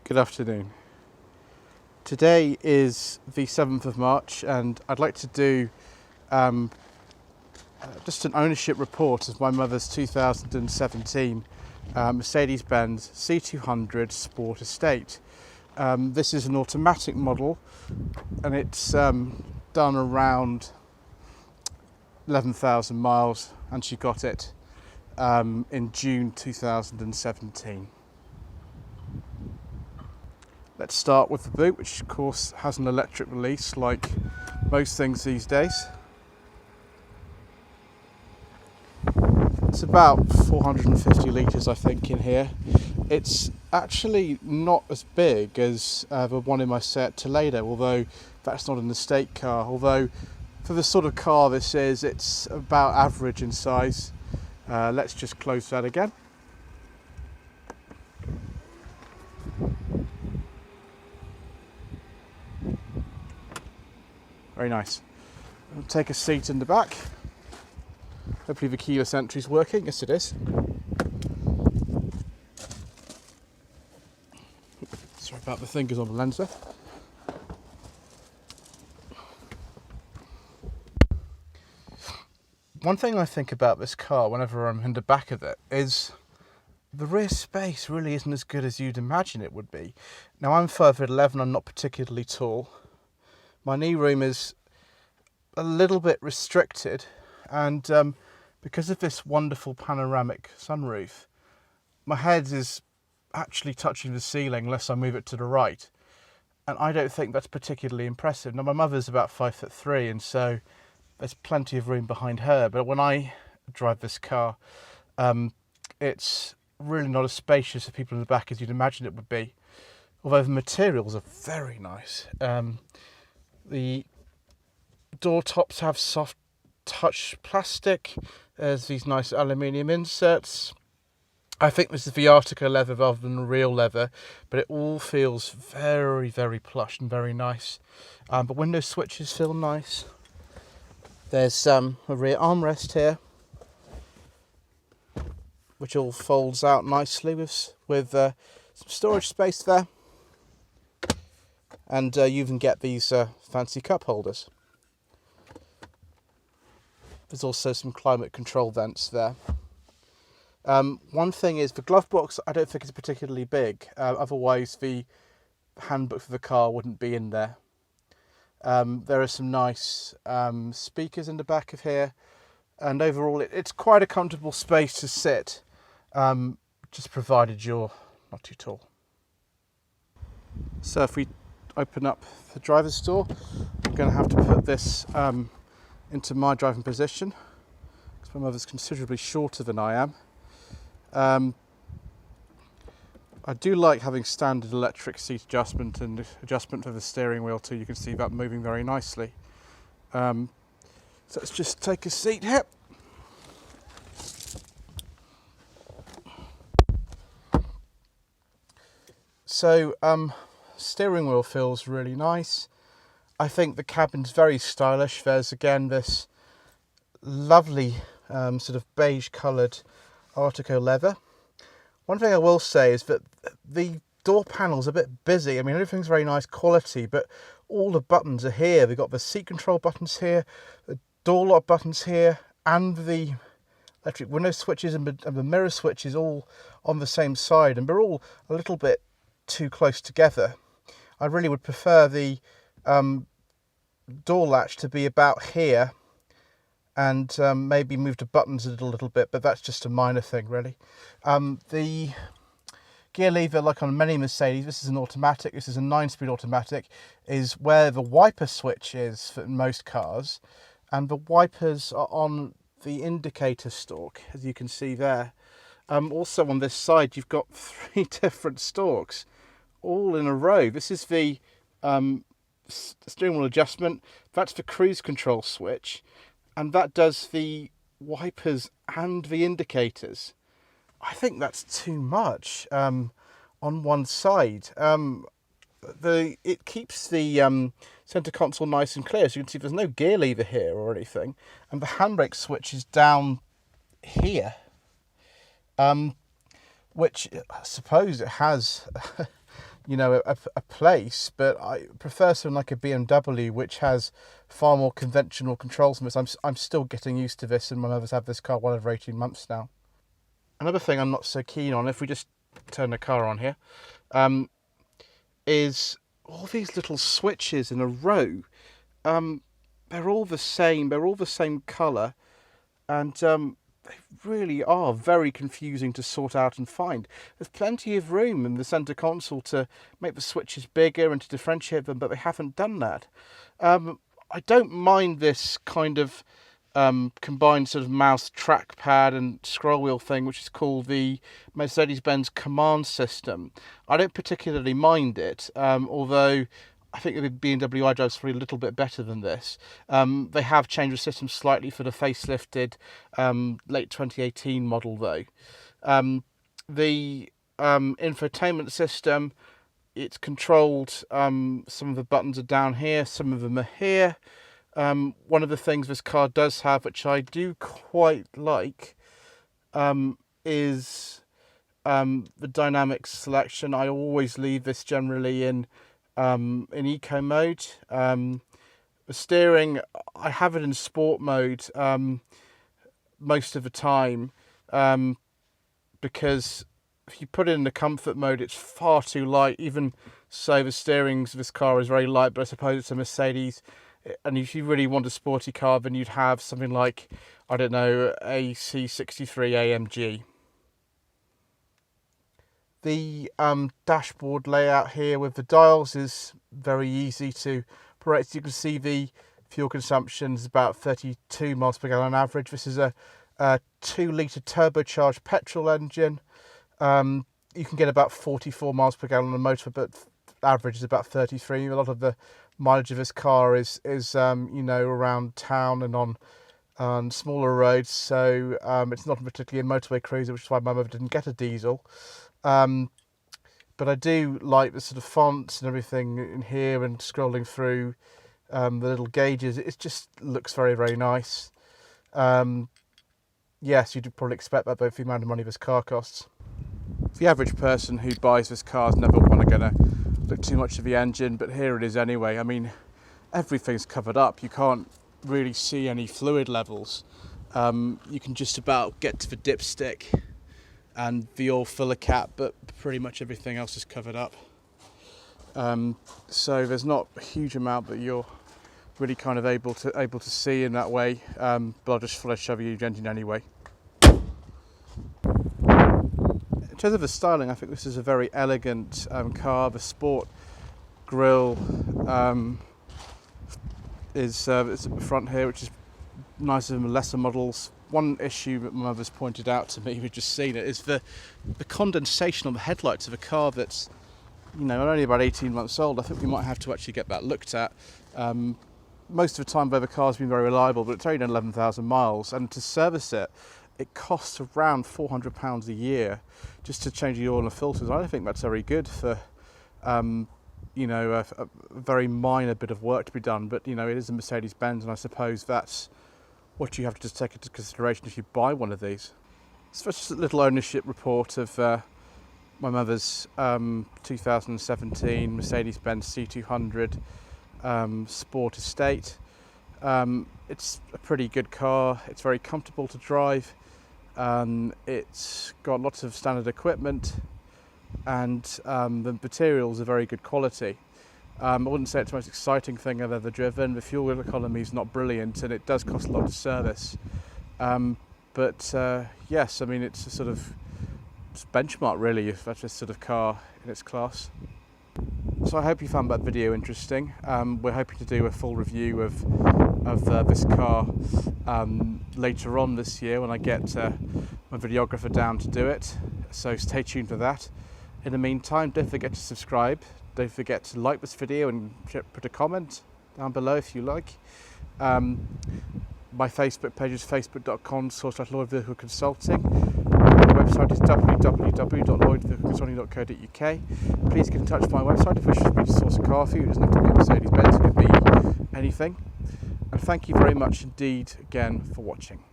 Good afternoon. Today is the 7th of March and I'd like to do just an ownership report of my mother's 2017 Mercedes-Benz C200 Sport Estate. This is an automatic model and it's done around 11,000 miles and she got it in June 2017. Let's start with the boot, which of course has an electric release like most things these days. It's about 450 litres I think in here. It's actually not as big as the one in my Seat Toledo, although that's not an estate car. Although for the sort of car this is, it's about average in size. Let's just close that again. Very nice. I'll take a seat in the back. Hopefully the keyless entry is working. Yes, it is. Sorry about the fingers on the lens there. One thing I think about this car whenever I'm in the back of it is the rear space really isn't as good as you'd imagine it would be. Now I'm 5'11", I'm not particularly tall. My knee room is a little bit restricted, and because of this wonderful panoramic sunroof, my head is actually touching the ceiling unless I move it to the right, and I don't think that's particularly impressive. Now my mother's about 5'3", and so there's plenty of room behind her, but when I drive this car, it's really not as spacious for people in the back as you'd imagine it would be, although the materials are very nice. The door tops have soft touch plastic. There's these nice aluminium inserts. I think this is the Artico leather rather than real leather, but it all feels very, very plush and very nice. But window switches feel nice. There's a rear armrest here, which all folds out nicely with some storage space there. And you even get these fancy cup holders. There's also some climate control vents there. One thing is the glove box, I don't think is particularly big. Otherwise the handbook for the car wouldn't be in there. There are some nice speakers in the back of here. And overall it's quite a comfortable space to sit, just provided you're not too tall. So if we open up the driver's door, I'm going to have to put this into my driving position because my mother's considerably shorter than I am. I do like having standard electric seat adjustment and adjustment for the steering wheel too. You can see that moving very nicely. So let's just take a seat here. So steering wheel feels really nice. I think the cabin's very stylish. There's again this lovely sort of beige coloured Artico leather. One thing I will say is that the door panel's a bit busy. I mean, everything's very nice quality, but all the buttons are here. We've got the seat control buttons here, the door lock buttons here, and the electric window switches and the mirror switches all on the same side, and they're all a little bit too close together. I really would prefer the door latch to be about here, and maybe move the buttons a little bit, but that's just a minor thing really. The gear lever, like on many Mercedes, this is an automatic, this is a 9-speed automatic, is where the wiper switch is for most cars, and the wipers are on the indicator stalk, as you can see there. Also on this side you've got 3 different stalks all in a row. This is the steering wheel adjustment, that's the cruise control switch, and that does the wipers and the indicators. I think that's too much on one side. It keeps the centre console nice and clear, so you can see there's no gear lever here or anything, and the handbrake switch is down here, which I suppose it has a place, but I prefer something like a BMW, which has far more conventional controls. I'm still getting used to this, and my mother's had this car well over 18 months now. Another thing I'm not so keen on, if we just turn the car on here, is all these little switches in a row. They're all the same. They're all the same colour, and they really are very confusing to sort out and find. There's plenty of room in the centre console to make the switches bigger and to differentiate them, but they haven't done that. I don't mind this kind of combined sort of mouse trackpad and scroll wheel thing, which is called the Mercedes-Benz command system. I don't particularly mind it, although I think the BMW iDrive is probably a little bit better than this. They have changed the system slightly for the facelifted late 2018 model though. The infotainment system, it's controlled, some of the buttons are down here, some of them are here. One of the things this car does have, which I do quite like, is the dynamic selection. I always leave this generally in eco mode. The steering, I have it in sport mode most of the time, because if you put it in the comfort mode, it's far too light. Even so, the steering of this car is very light, but I suppose it's a Mercedes. And if you really want a sporty car, then you'd have something like, I don't know, a C63 AMG. The dashboard layout here with the dials is very easy to operate. So you can see the fuel consumption is about 32 miles per gallon on average. This is a 2-litre turbocharged petrol engine. You can get about 44 miles per gallon on a motor, but average is about 33. A lot of the mileage of this car is around town and on smaller roads, so it's not particularly a motorway cruiser, which is why my mother didn't get a diesel. But I do like the sort of fonts and everything in here, and scrolling through the little gauges. It just looks very, very nice. Yes, you'd probably expect that both the amount of money this car costs. The average person who buys this car is never going to look too much at the engine, but here it is anyway. I mean, everything's covered up. You can't really see any fluid levels. You can just about get to the dipstick and the oil filler cap, but pretty much everything else is covered up. So there's not a huge amount that you're really kind of able to see in that way, but I'll just show you the engine anyway. In terms of the styling, I think this is a very elegant car. The sport grille is at the front here, which is nicer than the lesser models. One issue that my mother's pointed out to me, we've just seen it, is the condensation on the headlights of a car that's only about 18 months old. I think we might have to actually get that looked at. Most of the time, the car's been very reliable, but it's only done 11,000 miles, and to service it, it costs around £400 a year just to change the oil and the filters. I don't think that's very good for, a very minor bit of work to be done. But it is a Mercedes-Benz, and I suppose that's what you have to just take into consideration if you buy one of these. So just a little ownership report of my mother's 2017 Mercedes-Benz C200 Sport Estate. It's a pretty good car. It's very comfortable to drive. It's got lots of standard equipment, and the materials are very good quality. I wouldn't say it's the most exciting thing I've ever driven. The fuel economy is not brilliant, and it does cost a lot to service. Yes, I mean, it's a sort of benchmark really, if that's a sort of car in its class. So I hope you found that video interesting. We're hoping to do a full review of this car later on this year when I get my videographer down to do it. So stay tuned for that. In the meantime, don't forget to subscribe. Don't forget to like this video and put a comment down below if you like. My Facebook page is facebook.com/Lloyd Vehicle Consulting. My website is www.lloydvehicleconsulting.co.uk. Please get in touch with my website if you wish me to source a car for you. It doesn't have to be a Mercedes-Benz, it could be anything. And thank you very much indeed again for watching.